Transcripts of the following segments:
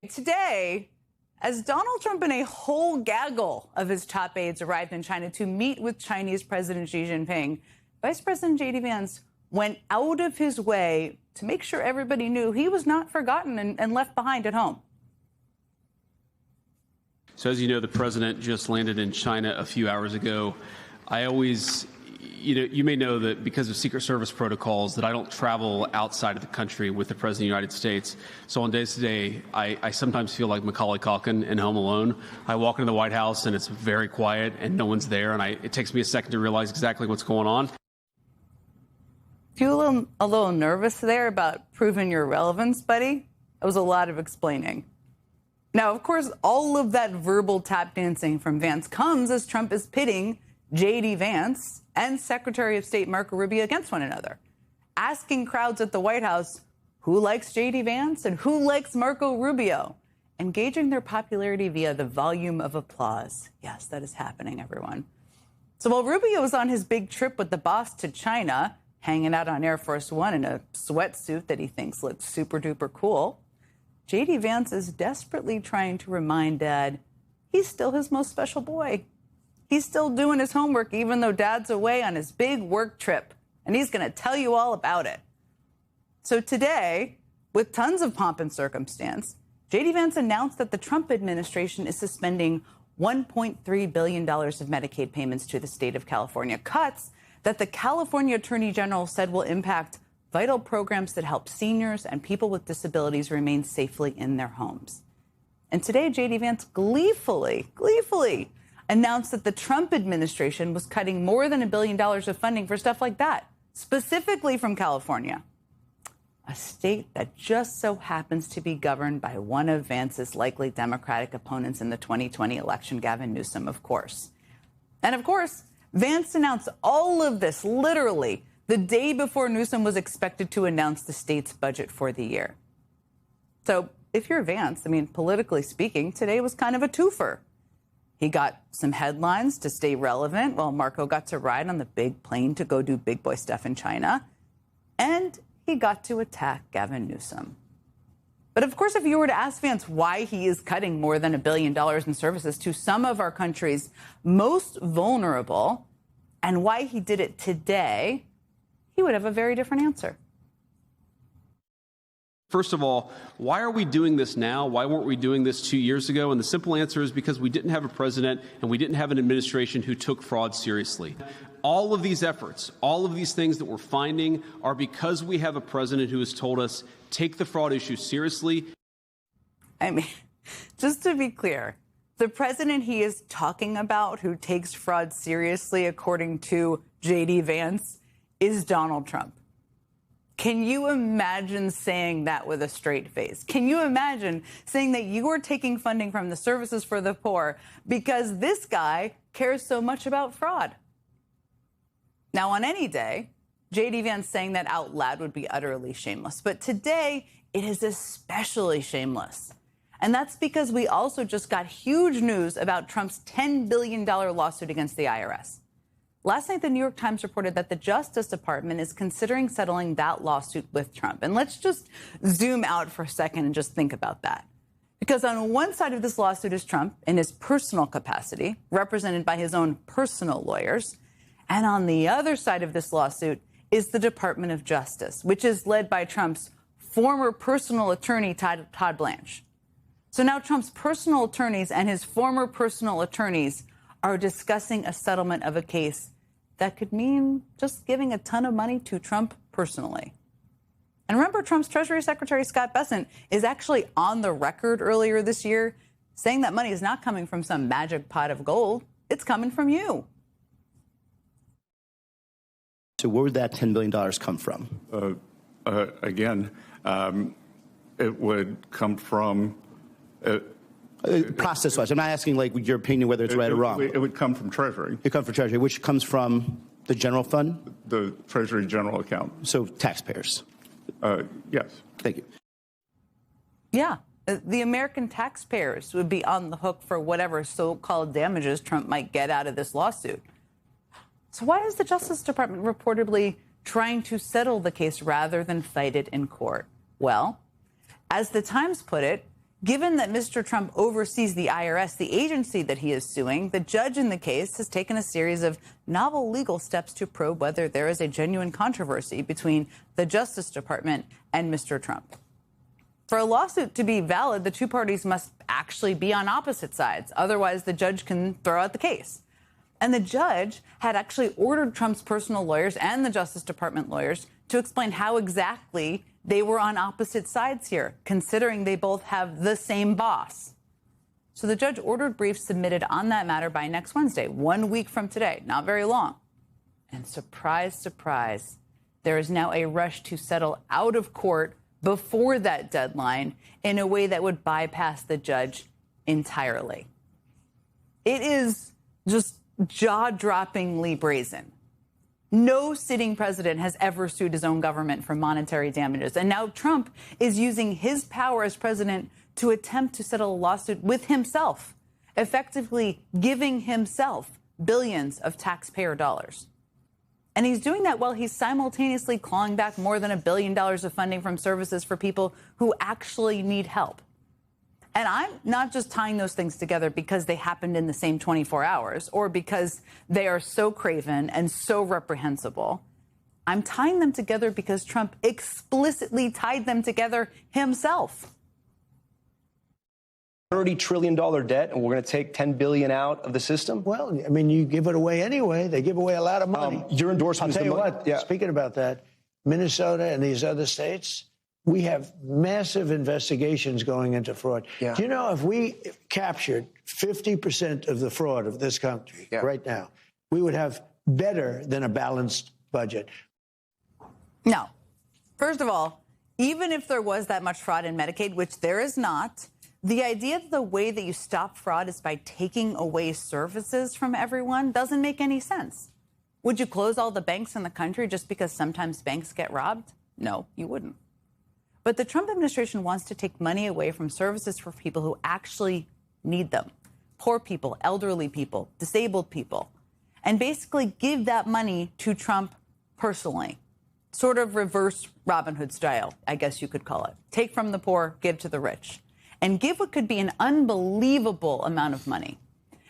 Today, as Donald Trump and a whole gaggle of his top aides arrived in China to meet with Chinese President Xi Jinping, Vice President J.D. Vance went out of his way to make sure everybody knew he was not forgotten and left behind at home. So as you know, the president just landed in China a few hours ago. I always, you may know that because of Secret Service protocols that I don't travel outside of the country with the President of the United States. So on days today, I sometimes feel like Macaulay Culkin in Home Alone. I walk into the White House and it's very quiet and no one's there. And it takes me a second to realize exactly what's going on. Feel a little nervous there about proving your relevance, buddy? That was a lot of explaining. Now, of course, all of that verbal tap dancing from Vance comes as Trump is pitting J.D. Vance and Secretary of State Marco Rubio against one another, asking crowds at the White House who likes J.D. Vance and who likes Marco Rubio, and gauging their popularity via the volume of applause. Yes, that is happening, everyone. So while Rubio was on his big trip with the boss to China, hanging out on Air Force One in a sweatsuit that he thinks looks super duper cool, J.D. Vance is desperately trying to remind Dad he's still his most special boy. He's still doing his homework even though Dad's away on his big work trip, and he's going to tell you all about it. So today, with tons of pomp and circumstance, J.D. Vance announced that the Trump administration is suspending $1.3 billion of Medicaid payments to the state of California, cuts that the California Attorney General said will impact vital programs that help seniors and people with disabilities remain safely in their homes. And today, J.D. Vance gleefully announced that the Trump administration was cutting more than $1 billion of funding for stuff like that, specifically from California, a state that just so happens to be governed by one of Vance's likely Democratic opponents in the 2020 election, Gavin Newsom, of course. And of course, Vance announced all of this literally the day before Newsom was expected to announce the state's budget for the year. So if you're Vance, politically speaking, today was kind of a twofer. He got some headlines to stay relevant while Marco got to ride on the big plane to go do big boy stuff in China. And he got to attack Gavin Newsom. But of course, if you were to ask Vance why he is cutting more than $1 billion in services to some of our country's most vulnerable and why he did it today, he would have a very different answer. First of all, why are we doing this now? Why weren't we doing this 2 years ago? And the simple answer is because we didn't have a president and we didn't have an administration who took fraud seriously. All of these efforts, all of these things that we're finding are because we have a president who has told us, take the fraud issue seriously. Just to be clear, the president he is talking about who takes fraud seriously, according to J.D. Vance, is Donald Trump. Can you imagine saying that with a straight face? Can you imagine saying that you are taking funding from the services for the poor because this guy cares so much about fraud? Now, on any day, J.D. Vance saying that out loud would be utterly shameless. But today, it is especially shameless. And that's because we also just got huge news about Trump's $10 billion lawsuit against the IRS. Last night, the New York Times reported that the Justice Department is considering settling that lawsuit with Trump. And let's just zoom out for a second and just think about that. Because on one side of this lawsuit is Trump in his personal capacity, represented by his own personal lawyers. And on the other side of this lawsuit is the Department of Justice, which is led by Trump's former personal attorney, Todd Blanche. So now Trump's personal attorneys and his former personal attorneys are discussing a settlement of a case that could mean just giving a ton of money to Trump personally. And remember, Trump's Treasury Secretary Scott Bessent is actually on the record earlier this year saying that money is not coming from some magic pot of gold. It's coming from you. So where would that $10 billion come from? It would come from... Process-wise, I'm not asking your opinion whether it's right or wrong. It would come from Treasury. It would come from Treasury, which comes from the general fund? The Treasury general account. So taxpayers? Yes. Thank you. Yeah. The American taxpayers would be on the hook for whatever so-called damages Trump might get out of this lawsuit. So why is the Justice Department reportedly trying to settle the case rather than fight it in court? Well, as the Times put it, Given that Mr. Trump oversees the IRS, the agency that he is suing, the judge in the case has taken a series of novel legal steps to probe whether there is a genuine controversy between the Justice Department and Mr. Trump. For a lawsuit to be valid, the two parties must actually be on opposite sides. Otherwise, the judge can throw out the case. And the judge had actually ordered Trump's personal lawyers and the Justice Department lawyers to explain how exactly they were on opposite sides here, considering they both have the same boss. So the judge ordered briefs submitted on that matter by next Wednesday, 1 week from today, not very long. And surprise, surprise, there is now a rush to settle out of court before that deadline in a way that would bypass the judge entirely. It is just jaw-droppingly brazen. No sitting president has ever sued his own government for monetary damages. And now Trump is using his power as president to attempt to settle a lawsuit with himself, effectively giving himself billions of taxpayer dollars. And he's doing that while he's simultaneously clawing back more than $1 billion of funding from services for people who actually need help. And I'm not just tying those things together because they happened in the same 24 hours or because they are so craven and so reprehensible. I'm tying them together because Trump explicitly tied them together himself. $30 trillion debt, and we're going to take $10 billion out of the system? Well, I mean, you give it away anyway. They give away a lot of money. Your endorsement I'll tell you what, yeah. Speaking about that, Minnesota and these other states, we have massive investigations going into fraud. Yeah. Do you know if we captured 50% of the fraud of this country right now, we would have better than a balanced budget? No. First of all, even if there was that much fraud in Medicaid, which there is not, the idea that the way that you stop fraud is by taking away services from everyone doesn't make any sense. Would you close all the banks in the country just because sometimes banks get robbed? No, you wouldn't. But the Trump administration wants to take money away from services for people who actually need them. Poor people, elderly people, disabled people. And basically give that money to Trump personally. Sort of reverse Robin Hood style, I guess you could call it. Take from the poor, give to the rich. And give what could be an unbelievable amount of money.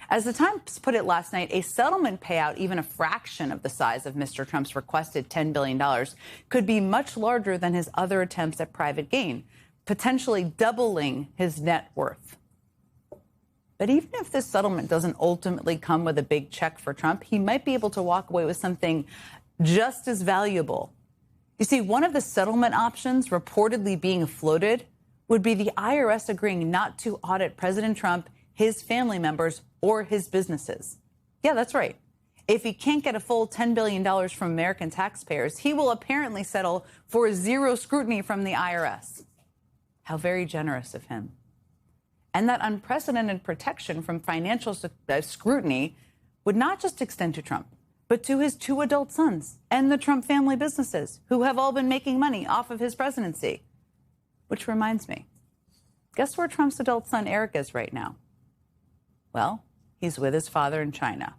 As the Times put it last night, a settlement payout, even a fraction of the size of Mr. Trump's requested $10 billion, could be much larger than his other attempts at private gain, potentially doubling his net worth. But even if this settlement doesn't ultimately come with a big check for Trump, he might be able to walk away with something just as valuable. You see, one of the settlement options reportedly being floated would be the IRS agreeing not to audit President Trump, his family members, or his businesses. Yeah, that's right. If he can't get a full $10 billion from American taxpayers, he will apparently settle for zero scrutiny from the IRS. How very generous of him. And that unprecedented protection from financial scrutiny would not just extend to Trump, but to his 2 adult sons and the Trump family businesses, who have all been making money off of his presidency. Which reminds me, guess where Trump's adult son Eric is right now? Well, he's with his father in China.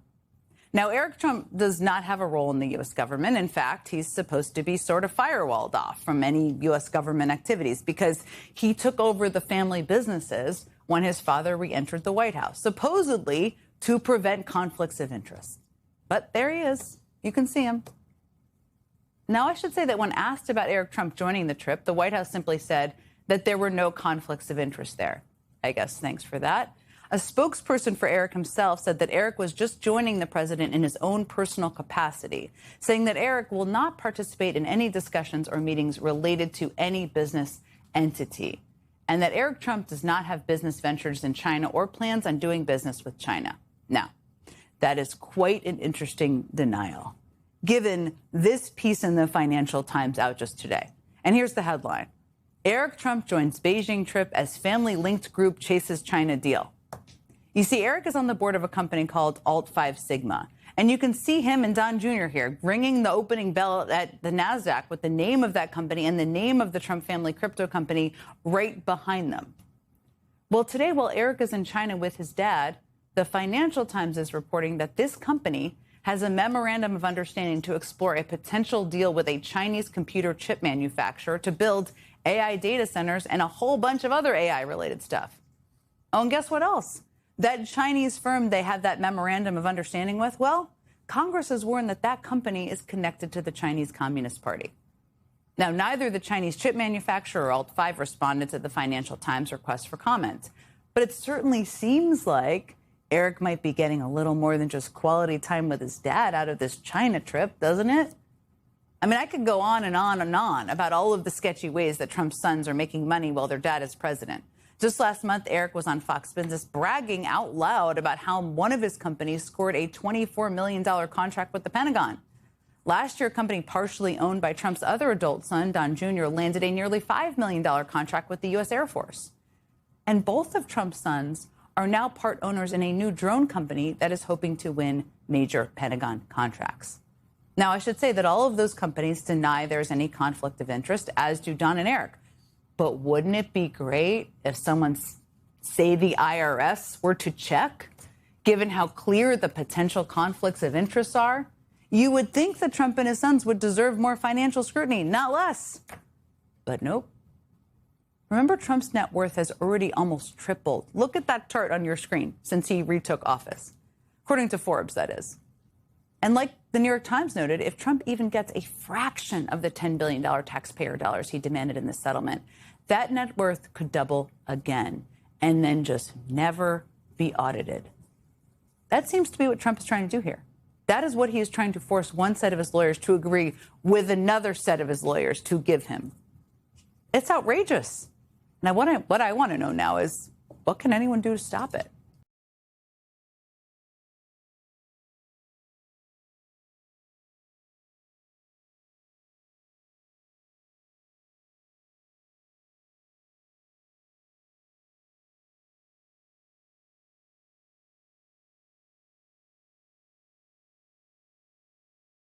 Now, Eric Trump does not have a role in the U.S. government. In fact, he's supposed to be sort of firewalled off from any U.S. government activities because he took over the family businesses when his father re-entered the White House, supposedly to prevent conflicts of interest. But there he is. You can see him. Now, I should say that when asked about Eric Trump joining the trip, the White House simply said that there were no conflicts of interest there. I guess thanks for that. A spokesperson for Eric himself said that Eric was just joining the president in his own personal capacity, saying that Eric will not participate in any discussions or meetings related to any business entity, and that Eric Trump does not have business ventures in China or plans on doing business with China. Now, that is quite an interesting denial, given this piece in the Financial Times out just today. And here's the headline. Eric Trump joins Beijing trip as family-linked group chases China deal. You see, Eric is on the board of a company called Alt5 Sigma. And you can see him and Don Jr. here ringing the opening bell at the NASDAQ with the name of that company and the name of the Trump family crypto company right behind them. Well, today, while Eric is in China with his dad, the Financial Times is reporting that this company has a memorandum of understanding to explore a potential deal with a Chinese computer chip manufacturer to build AI data centers, and a whole bunch of other AI-related stuff. Oh, and guess what else? That Chinese firm they have that memorandum of understanding with, well, Congress has warned that that company is connected to the Chinese Communist Party. Now, neither the Chinese chip manufacturer or Alt5 responded to the Financial Times request for comment, but it certainly seems like Eric might be getting a little more than just quality time with his dad out of this China trip, doesn't it? I mean, I could go on and on and on about all of the sketchy ways that Trump's sons are making money while their dad is president. Just last month, Eric was on Fox Business bragging out loud about how one of his companies scored a $24 million contract with the Pentagon. Last year, a company partially owned by Trump's other adult son, Don Jr., landed a nearly $5 million contract with the U.S. Air Force. And both of Trump's sons are now part owners in a new drone company that is hoping to win major Pentagon contracts. Now, I should say that all of those companies deny there's any conflict of interest, as do Don and Eric. But wouldn't it be great if someone, say the IRS, were to check, given how clear the potential conflicts of interest are? You would think that Trump and his sons would deserve more financial scrutiny, not less. But nope. Remember, Trump's net worth has already almost tripled. Look at that chart on your screen since he retook office. According to Forbes, that is. And like the New York Times noted, if Trump even gets a fraction of the $10 billion taxpayer dollars he demanded in this settlement, that net worth could double again and then just never be audited. That seems to be what Trump is trying to do here. That is what he is trying to force one set of his lawyers to agree with another set of his lawyers to give him. It's outrageous. Now, what I want to know now is, what can anyone do to stop it?